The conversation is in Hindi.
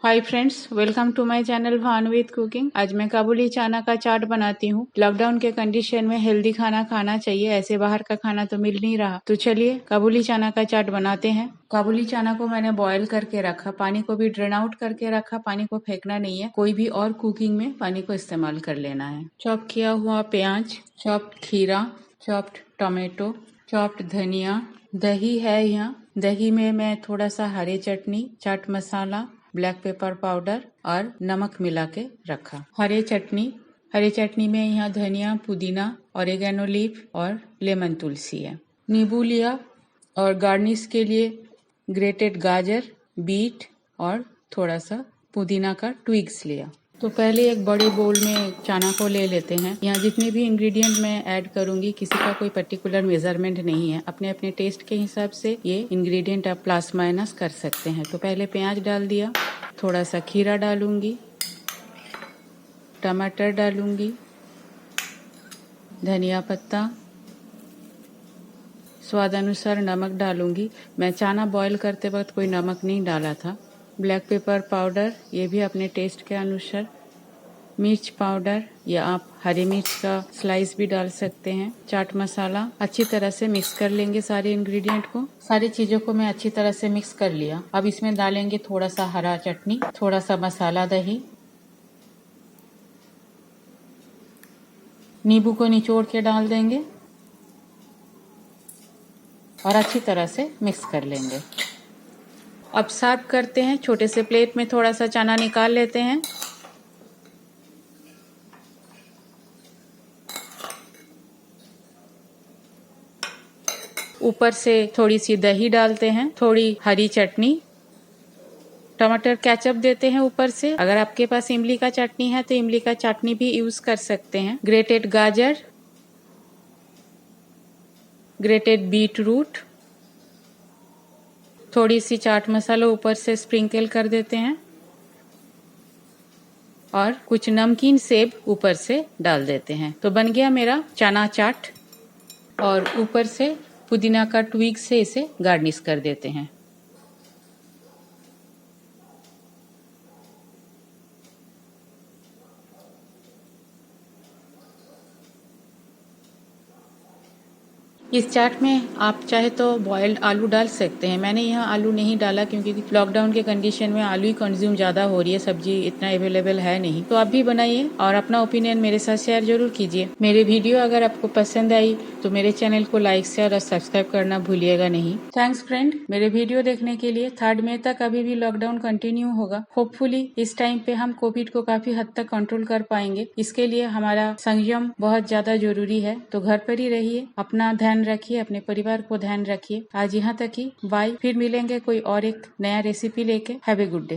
Hi friends, welcome to my channel Bhanuvit cooking. आज मैं काबुली चना का चाट बनाती हूँ। लॉकडाउन के कंडीशन में हेल्दी खाना खाना चाहिए, ऐसे बाहर का खाना तो मिल नहीं रहा। तो चलिए काबुली चना का चाट बनाते हैं। काबुली चना को मैंने बॉईल करके रखा, पानी को भी ड्रेन आउट करके रखा। पानी को फेंकना नहीं है, कोई भी और कुकिंग में पानी को इस्तेमाल कर लेना है। चॉप किया हुआ प्याज, चॉप्ड खीरा, चॉप्ड टोमेटो, चॉप्ड धनिया, दही है यहाँ। दही में मैं थोड़ा सा हरी चटनी, chaat masala, black pepper powder और नमक मिला के रखा। हरी चटनी में यहाँ धनिया, पुदीना, ऑरिगेनो लीफ और लेमन तुलसी है। नींबू लिया और गार्निश के लिए ग्रेटेड गाजर, बीट और थोड़ा सा पुदीना का ट्विग्स लिया। तो पहले एक बड़े बोल में चना को ले लेते हैं। यहाँ जितने भी इंग्रेडिएंट मैं ऐड करूंगी, किसी का कोई पर्टिकुलर मेजरमेंट नहीं है। अपने अपने टेस्ट के हिसाब से ये इंग्रेडिएंट आप प्लस माइनस कर सकते हैं। तो पहले प्याज डाल दिया, थोड़ा सा खीरा डालूंगी, टमाटर डालूंगी, धनिया पत्ता, स्वाद अनुसार नमक डालूंगी। मैं चना बॉईल करते वक्त कोई नमक नहीं डाला था। ब्लैक पेपर पाउडर, ये भी अपने टेस्ट के अनुसार। मिर्च पाउडर या आप हरी मिर्च का स्लाइस भी डाल सकते हैं। चाट मसाला, अच्छी तरह से मिक्स कर लेंगे सारे इंग्रेडिएंट को। सारी चीजों को मैं अच्छी तरह से मिक्स कर लिया। अब इसमें डालेंगे थोड़ा सा हरा चटनी, थोड़ा सा मसाला दही, नींबू को निचोड़ के डाल देंगे और अच्छी तरह से मिक्स कर लेंगे। अब सर्व करते हैं। छोटे से प्लेट में थोड़ा सा चना निकाल लेते हैं। ऊपर से थोड़ी सी दही डालते हैं, थोड़ी हरी चटनी, टमाटर केचप देते हैं ऊपर से। अगर आपके पास इमली का चटनी है तो इमली का चटनी भी यूज कर सकते हैं। ग्रेटेड गाजर, ग्रेटेड बीट रूट, थोड़ी सी चाट मसाला ऊपर से स्प्रिंकल कर देते हैं और कुछ नमकीन सेब ऊपर से डाल देते हैं। तो बन गया मेरा चना चाट और ऊपर से पुदीना का ट्विग से इसे गार्निश कर देते हैं। इस चाट में आप चाहे तो बॉइल्ड आलू डाल सकते हैं। मैंने यहाँ आलू नहीं डाला क्योंकि लॉकडाउन के कंडीशन में आलू ही कंज्यूम ज़्यादा हो रही है, सब्जी इतना अवेलेबल है नहीं। तो आप भी बनाइए और अपना ओपिनियन मेरे साथ शेयर जरूर कीजिए। मेरे वीडियो अगर आपको पसंद आई तो मेरे चैनल को लाइक, शेयर और सब्सक्राइब करना भूलिएगा नहीं। थैंक्स फ्रेंड, मेरे वीडियो देखने के लिए। 3 मई तक अभी भी लॉकडाउन कंटिन्यू होगा। होपफुली इस टाइम पे हम कोविड को काफी हद तक कंट्रोल कर पाएंगे। इसके लिए हमारा संयम बहुत ज्यादा जरूरी है। तो घर पर ही रहिए, अपना ध्यान रखिए, अपने परिवार को ध्यान रखिए। आज यहाँ तक ही, बाय। फिर मिलेंगे कोई और एक नया रेसिपी लेके। Have a good day.